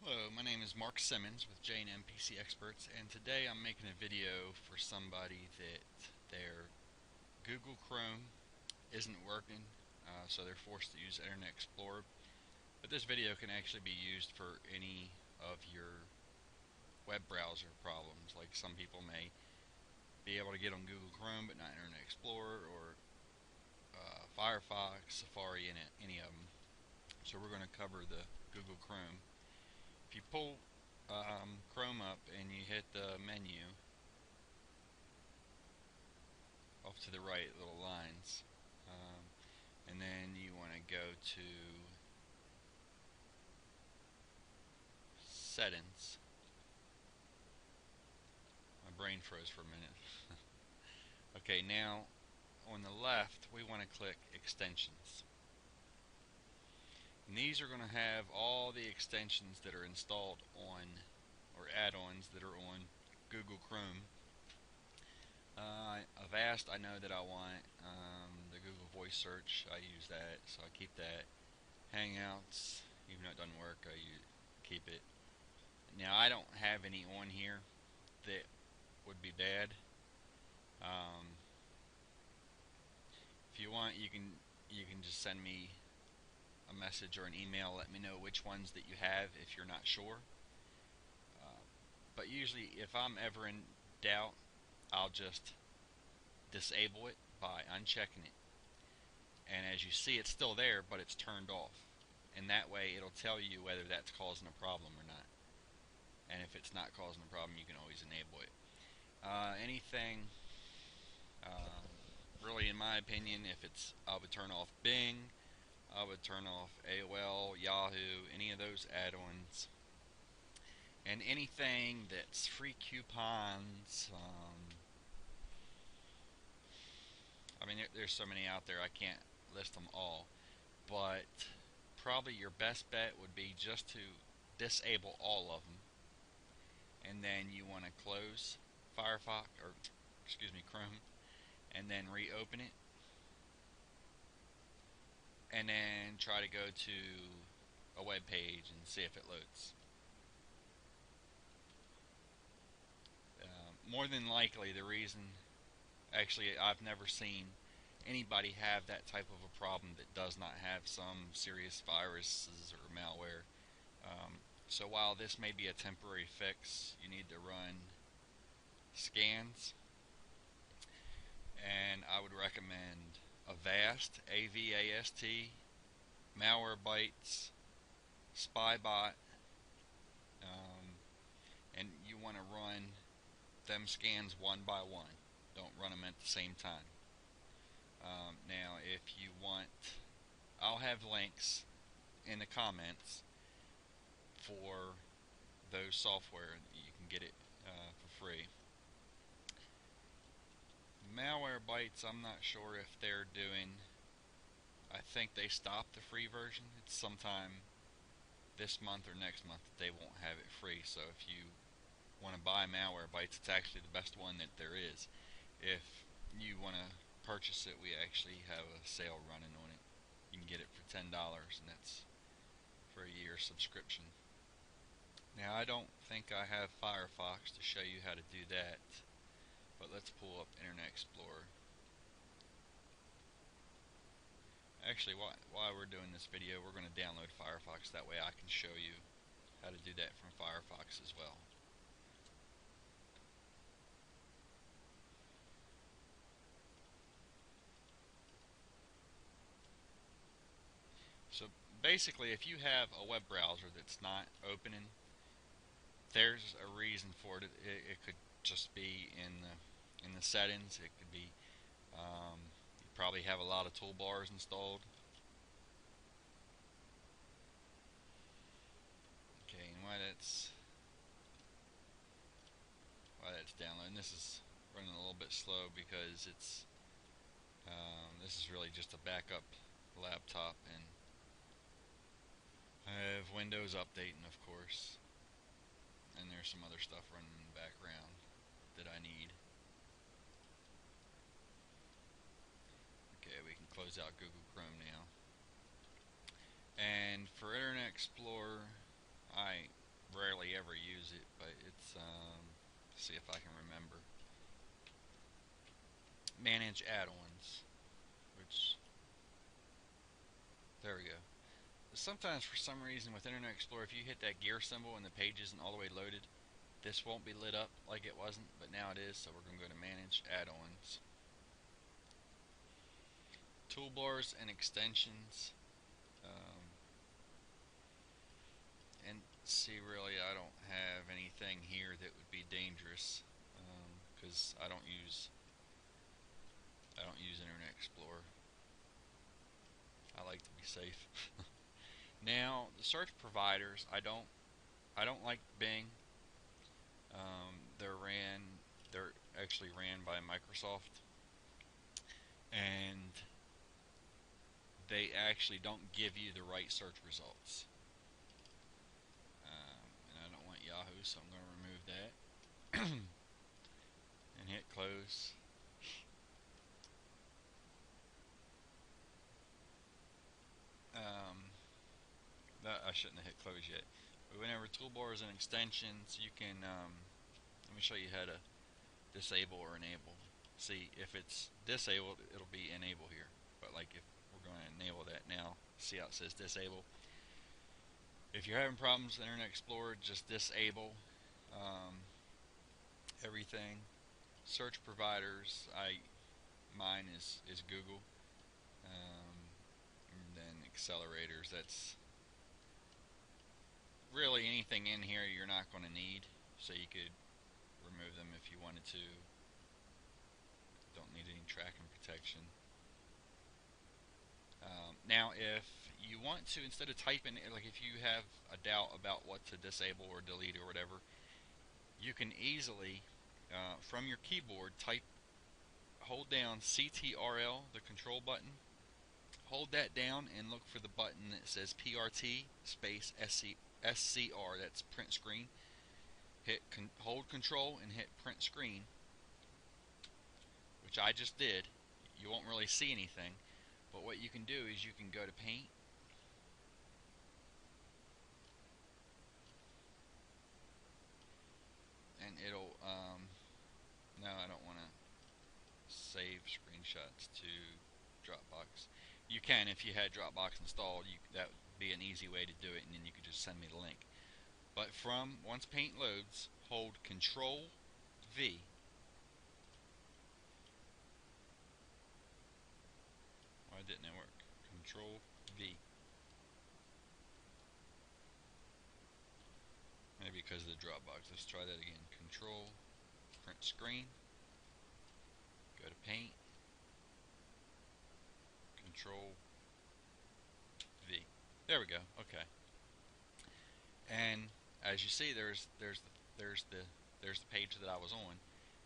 Hello, my name is Mark Simmons with J&M PC Experts, and today I'm making a video for somebody that their Google Chrome isn't working, so they're forced to use Internet Explorer. But this video can actually be used for any of your web browser problems. Like some people may be able to get on Google Chrome but not Internet Explorer, or Firefox, Safari, and any of them. So we're going to cover the Google Chrome. If you pull Chrome up and you hit the menu off to the right, little lines, and then you want to go to settings. My brain froze for a minute. Okay, now on the left we want to click extensions. And these are going to have all the extensions that are installed on, or add-ons that are on Google Chrome. Avast, I know that I want the Google Voice Search. I use that, so I keep that. Hangouts, even though it doesn't work, I keep it. Now I don't have any on here that would be bad. If you want, you can just send me a message or an email. Let me know which ones that you have if you're not sure. But usually, if I'm ever in doubt, I'll just disable it by unchecking it. And as you see, it's still there, but it's turned off. And that way, it'll tell you whether that's causing a problem or not. And if it's not causing a problem, you can always enable it. Anything, really, in my opinion, I would turn off Bing, I would turn off AOL, Yahoo, any of those add-ons. And anything that's free coupons, I mean, there's so many out there, I can't list them all. But probably your best bet would be just to disable all of them. And then you want to close Firefox, or excuse me, Chrome, and then reopen it. And then try to go to a web page and see if it loads. More than likely, the reason, actually, I've never seen anybody have that type of a problem that does not have some serious viruses or malware. So while this may be a temporary fix, you need to run scans, and I would recommend Avast, AVAST, Malwarebytes, Spybot, and you want to run them scans one by one. Don't run them at the same time. Now, if you want, I'll have links in the comments for those software. You can get it for free. Malwarebytes, I'm not sure if they're doing. I think they stopped the free version. It's sometime this month or next month that they won't have it free. So if you want to buy Malwarebytes, it's actually the best one that there is. If you want to purchase it, we actually have a sale running on it. You can get it for $10, and that's for a year subscription. Now, I don't think I have Firefox to show you how to do that, but let's pull up Internet Explorer. Actually, while we're doing this video, we're going to download Firefox. That way I can show you how to do that from Firefox as well. So basically, if you have a web browser that's not opening, there's a reason for it. It could just be in the settings. It could be you probably have a lot of toolbars installed. Okay, and while that's downloading, this is running a little bit slow because this is really just a backup laptop, and I have Windows updating, of course, and there's some other stuff running in the background that I need. Okay, we can close out Google Chrome now. And for Internet Explorer, I rarely ever use it, but it's see if I can remember. Manage add-ons, which there we go. Sometimes for some reason with Internet Explorer, if you hit that gear symbol and the page isn't all the way loaded, this won't be lit up like it wasn't, but now it is. So we're going to go to Manage Add-ons, Toolbars and Extensions, and see, really I don't have anything here that would be dangerous because I don't use Internet Explorer. I like to be safe. Now the search providers, I don't like Bing. They're actually ran by Microsoft, and they actually don't give you the right search results. And I don't want Yahoo, so I'm going to remove that and hit close. I shouldn't have hit close yet. But whenever toolbars and extensions, you can, let me show you how to disable or enable. See, if it's disabled, it'll be enable here. But like if we're going to enable that now, see how it says disable. If you're having problems with Internet Explorer, just disable everything. Search providers, mine is Google. And then accelerators, that's really anything in here you're not going to need, so you could remove them if you wanted to. Don't need any tracking protection. Now if you want to, instead of typing, like if you have a doubt about what to disable or delete or whatever, you can easily from your keyboard hold down CTRL, the control button, hold that down and look for the button that says PRT space SCR, that's print screen. Hold control and hit print screen, which I just did. You won't really see anything, but what you can do is you can go to paint, and it'll no, I don't want to save screenshots to Dropbox. You can if you had Dropbox installed. That would be an easy way to do it, and then you could just send me the link. But once paint loads, hold Control V. Why didn't it work? Control V. Maybe because of the Dropbox. Let's try that again. Control, print screen, go to paint, Control V. There we go. Okay. And as you see, there's the page that I was on.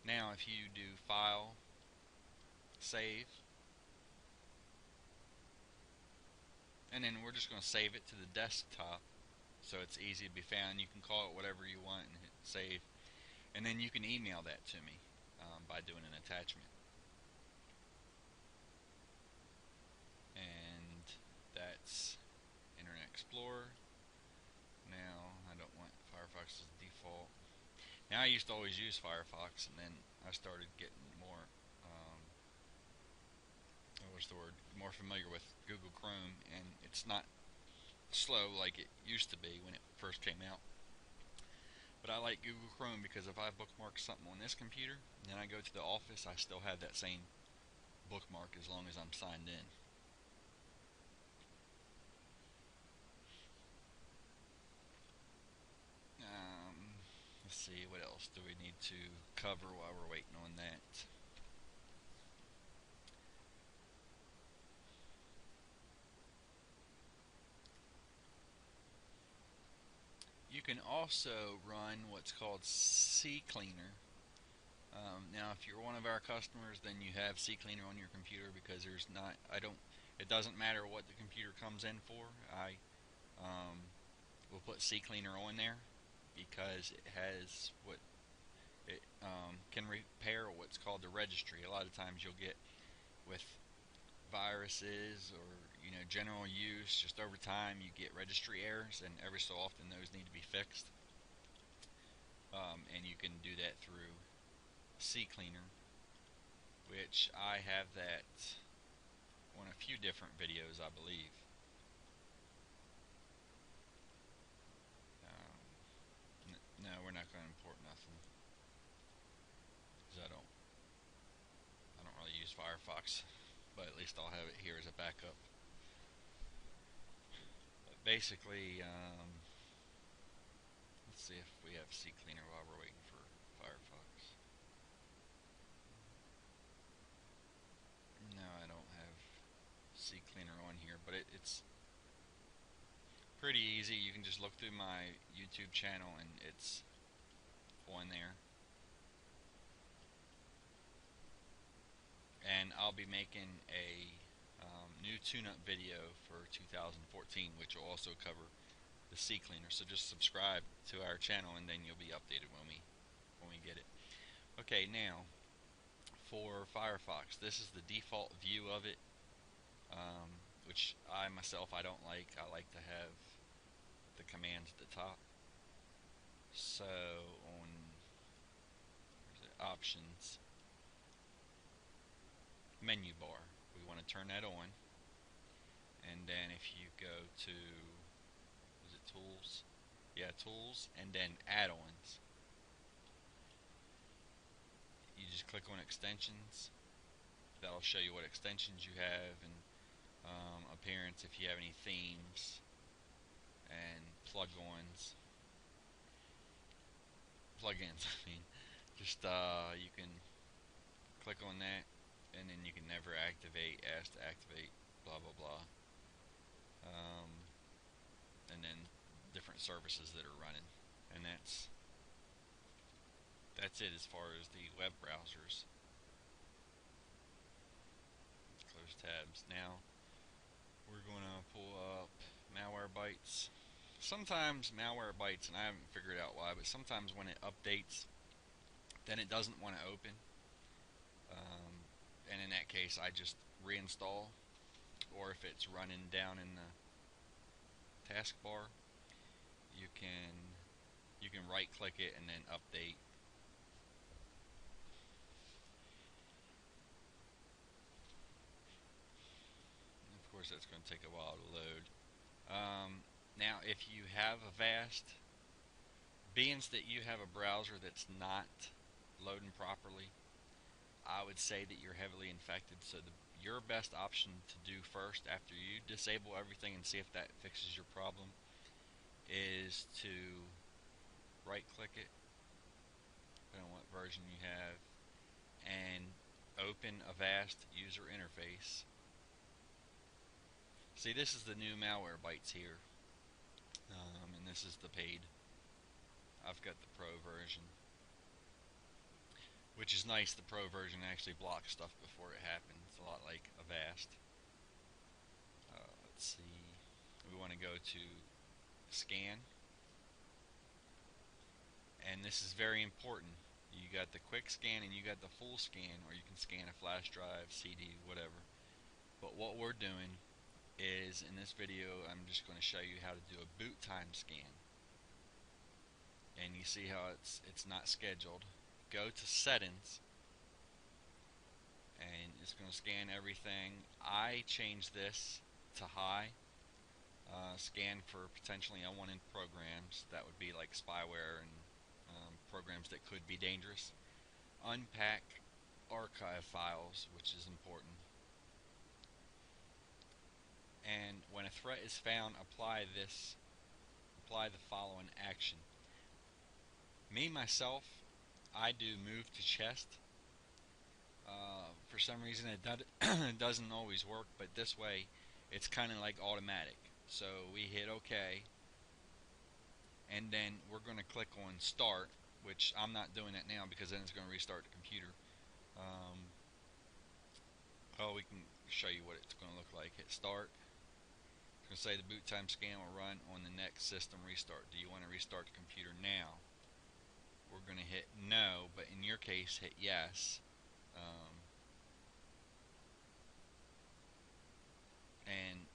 Now, if you do File, Save, and then we're just going to save it to the desktop, so it's easy to be found. You can call it whatever you want and hit save, and then you can email that to me by doing an attachment. And that's Internet Explorer. Now I don't want Firefox as default. Now I used to always use Firefox, and then I started getting more what's the word, more familiar with Google Chrome, and it's not slow like it used to be when it first came out. But I like Google Chrome because if I bookmark something on this computer and then I go to the office, I still have that same bookmark as long as I'm signed in. Let's see, what else do we need to cover while we're waiting on that? You can also run what's called CCleaner. Now, if you're one of our customers, then you have CCleaner on your computer because it doesn't matter what the computer comes in for. I will put CCleaner on there because it can repair what's called the registry. A lot of times you'll get with viruses or general use, just over time you get registry errors, and every so often those need to be fixed. and you can do that through CCleaner, which I have that on a few different videos, I believe. No, we're not going to import nothing because I don't really use Firefox, but at least I'll have it here as a backup. But basically, let's see if we have CCleaner while we're waiting for Firefox. No, I don't have CCleaner on here, but it's pretty easy. You can just look through my YouTube channel and it's on there. And I'll be making a new tune-up video for 2014, which will also cover the CCleaner. So just subscribe to our channel, and then you'll be updated when we get it. Okay, now for Firefox, this is the default view of it, which I myself I don't like. I like to have the commands at the top. So on options, menu bar, we want to turn that on. And then if you go to, is it tools? Yeah, tools, and then add-ons. You just click on extensions. That'll show you what extensions you have, and appearance if you have any themes, and plugins. I mean, just you can click on that, and then you can never activate, ask to activate, blah blah blah. And then different services that are running, and that's it as far as the web browsers. Let's close tabs. Now we're going to pull up Malwarebytes. Sometimes Malwarebytes, and I haven't figured out why, but sometimes when it updates, then it doesn't want to open. And in that case, I just reinstall, or if it's running down in the taskbar, you can right click it and then update. And of course that's going to take a while to load. Now if you have Avast, being that you have a browser that's not loading properly, I would say that you're heavily infected. So your best option to do first after you disable everything and see if that fixes your problem is to right click it, depending on what version you have, and open Avast user interface. See, this is the new Malwarebytes here, and this is the paid. I've got the pro version, which is nice. The pro version actually blocks stuff before it happens. It's a lot like Avast. Let's see. We want to go to scan, and this is very important. You got the quick scan and you got the full scan, or you can scan a flash drive, CD, whatever. But what we're doing is, in this video, I'm just going to show you how to do a boot time scan. And you see how it's not scheduled. Go to settings, and it's going to scan everything. I changed this to high. Scan for potentially unwanted programs. That would be like spyware and programs that could be dangerous. Unpack archive files, which is important. And when a threat is found, apply the following action. Me myself, I do move to chest. For some reason it doesn't always work, but this way it's kind of like automatic. So we hit OK, and then we're going to click on start, which I'm not doing that now because then it's going to restart the computer. We can show you what it's going to look like. Hit start. It's going to say the boot time scan will run on the next system restart. Do you want to restart the computer now? We're going to hit no, but in your case hit yes. And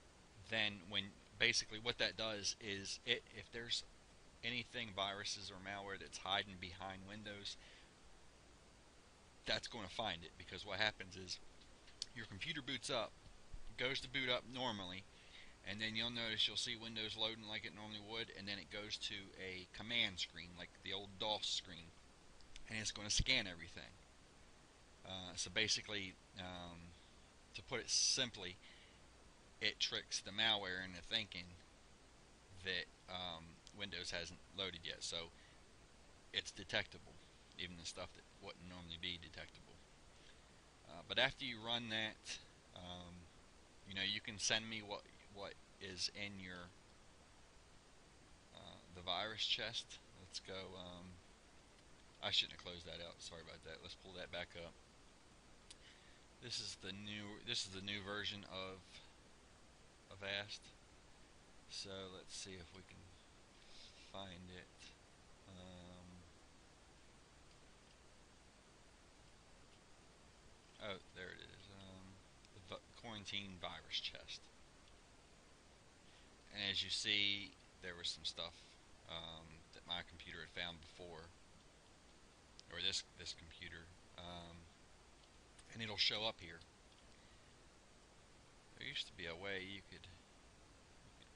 then when basically what that does is if there's anything viruses or malware that's hiding behind Windows, that's going to find it, because what happens is your computer boots up, goes to boot up normally, and then you'll notice you'll see Windows loading like it normally would, and then it goes to a command screen like the old DOS screen, and it's going to scan everything. So basically, to put it simply, it tricks the malware into thinking that Windows hasn't loaded yet, so it's detectable, even the stuff that wouldn't normally be detectable. But after you run that, you can send me what is in your the virus chest. Let's go. I shouldn't have closed that out. Sorry about that. Let's pull that back up. This is the new version of Avast. So let's see if we can find it. Oh, there it is. The quarantine virus chest. And as you see, there was some stuff that my computer had found before, or this computer, and it'll show up here. There used to be a way you could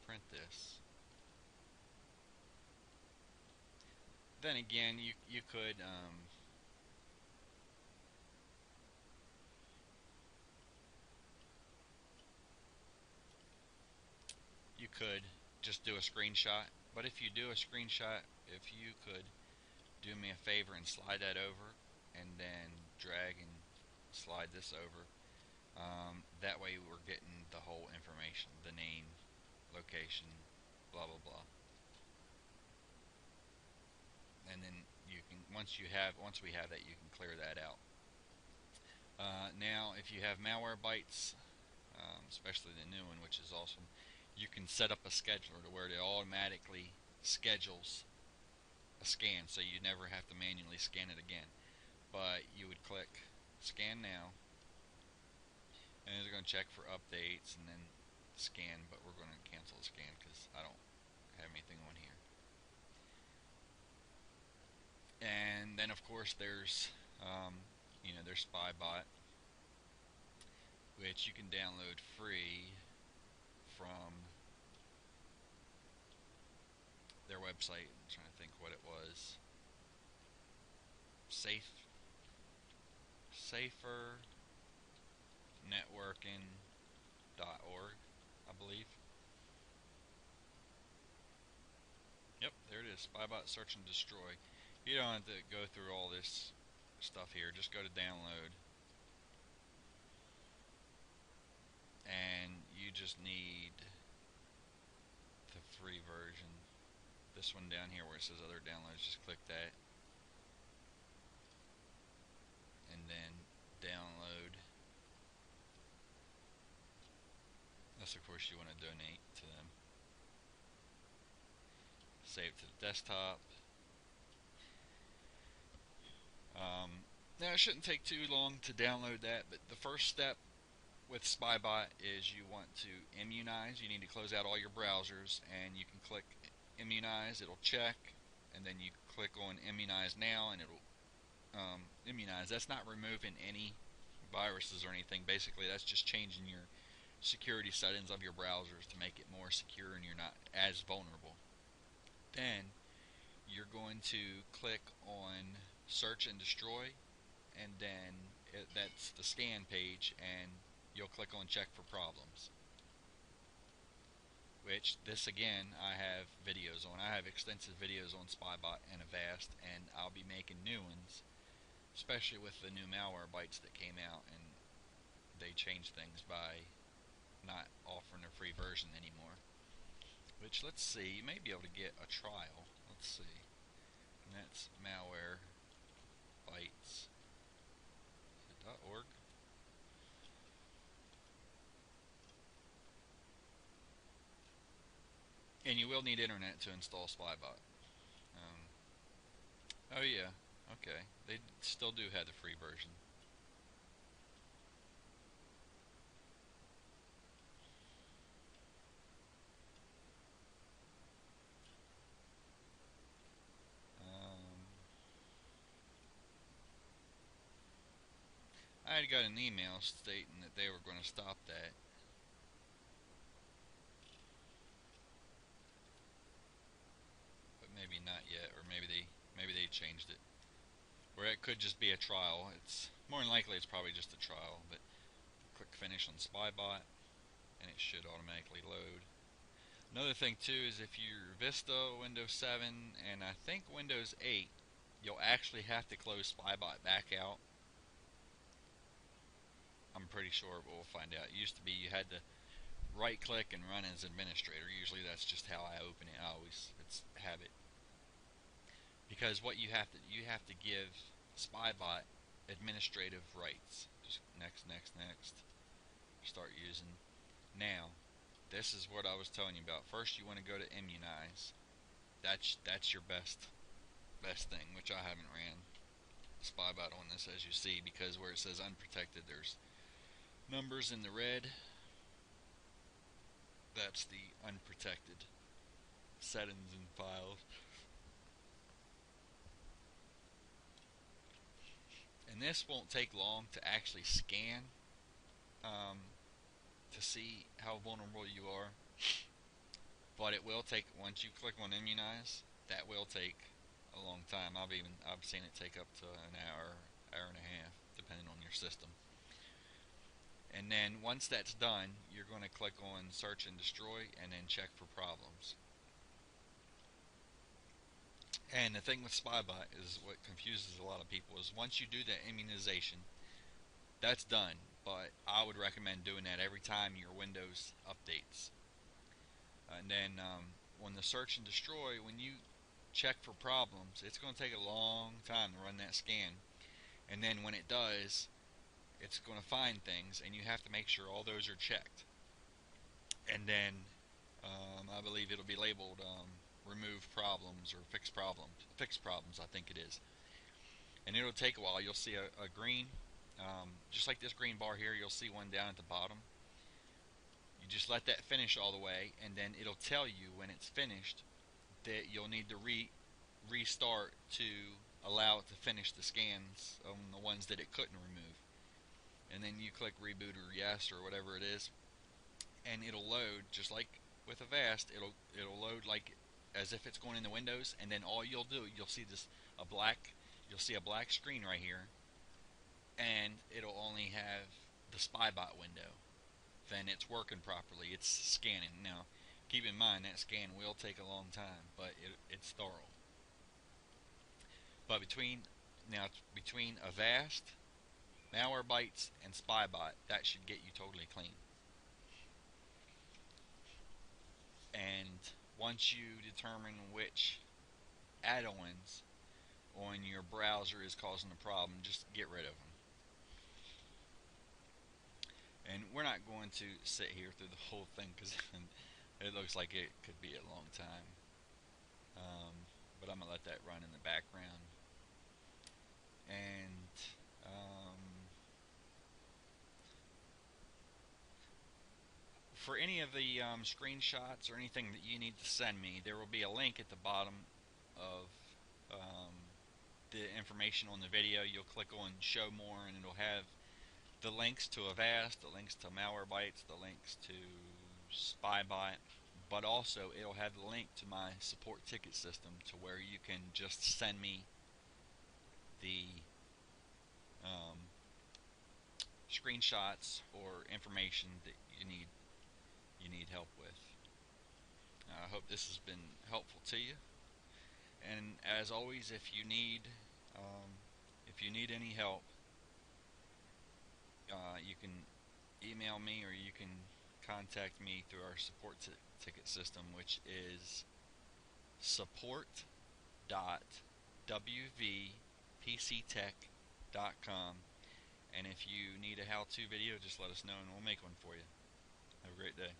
print this. Then again, you could just do a screenshot. But if you do a screenshot, if you could do me a favor and slide that over, and then drag and slide this over. That way we're getting the whole information, the name, location, blah blah blah. And then you can once we have that, you can clear that out. Now, if you have Malwarebytes, especially the new one, which is awesome, you can set up a scheduler to where it automatically schedules a scan, so you never have to manually scan it again. But you would click scan now, and it's going to check for updates and then scan, but we're going to cancel the scan because I don't have anything on here. And then of course there's there's Spybot, which you can download free from their website. I'm trying to think what it was. SaferNetworking.org, I believe. Yep, there it is. Spybot Search and Destroy. You don't have to go through all this stuff here. Just go to download, and you just need the free version. This one down here where it says other downloads, just click that, and then download. Unless of course you want to donate to them. Save to the desktop. Now it shouldn't take too long to download that, but the first step with Spybot is you want to immunize. You need to close out all your browsers, and you can click immunize. It'll check, and then you click on immunize now, and it'll immunize. That's not removing any viruses or anything. Basically, that's just changing your security settings of your browsers to make it more secure and you're not as vulnerable. Then you're going to click on search and destroy, and then that's the scan page, and you'll click on check for problems, which this again I have videos on. I have extensive videos on Spybot and Avast, and I'll be making new ones, especially with the new Malwarebytes that came out, and they changed things by not offering a free version anymore. Which, let's see, you may be able to get a trial. Let's see. And that's Malwarebytes.org. And you will need internet to install Spybot. Oh yeah, okay. They still do have the free version. I had got an email stating that they were going to stop that. But maybe not yet, or maybe they changed it. Or it could just be a trial. It's more than likely it's probably just a trial, but click finish on Spybot and it should automatically load. Another thing too is if you're Vista, Windows 7, and I think Windows 8, you'll actually have to close Spybot back out. I'm pretty sure, but we'll find out. It used to be you had to right click and run as administrator. Usually that's just how I open it. It's habit. Because what you have to give Spybot administrative rights. Just next, next, next. Start using. Now, this is what I was telling you about. First, you want to go to immunize. That's your best thing, which I haven't ran Spybot on this, as you see, because where it says unprotected, there's numbers in the red. That's the unprotected settings and files. And this won't take long to actually scan to see how vulnerable you are. But it will take, once you click on immunize, that will take a long time. I've seen it take up to an hour and a half, depending on your system. And then once that's done, you're going to click on search and destroy and then check for problems. And the thing with Spybot is what confuses a lot of people is once you do the immunization, that's done. But I would recommend doing that every time your Windows updates. And then on the search and destroy, when you check for problems, it's going to take a long time to run that scan. And then when it does, it's going to find things, and you have to make sure all those are checked. And then I believe it'll be labeled remove problems or fix problems. Fix problems, I think it is. And it'll take a while. You'll see a green, just like this green bar here, you'll see one down at the bottom. You just let that finish all the way, and then it'll tell you when it's finished that you'll need to restart to allow it to finish the scans on the ones that it couldn't remove. And then you click reboot or yes or whatever it is, and it'll load just like with Avast. It'll load like as if it's going into Windows, and then all you'll do, you'll see a black screen right here, and it'll only have the Spybot window. Then it's working properly. It's scanning. Now, keep in mind that scan will take a long time, but it's thorough. But between Avast, Malwarebytes, and Spybot, that should get you totally clean. And once you determine which add-ons on your browser is causing the problem, just get rid of them. And we're not going to sit here through the whole thing because it looks like it could be a long time. But I'm going to let that run in the background. And for any of the screenshots or anything that you need to send me, there will be a link at the bottom of the information on the video. You'll click on show more, and it'll have the links to Avast, the links to Malwarebytes, the links to Spybot, but also it'll have the link to my support ticket system to where you can just send me the screenshots or information that you need help with. I hope this has been helpful to you. And as always, if you need any help, you can email me or you can contact me through our support ticket system, which is support.wvpctech.com. And if you need a how-to video, just let us know and we'll make one for you. Have a great day.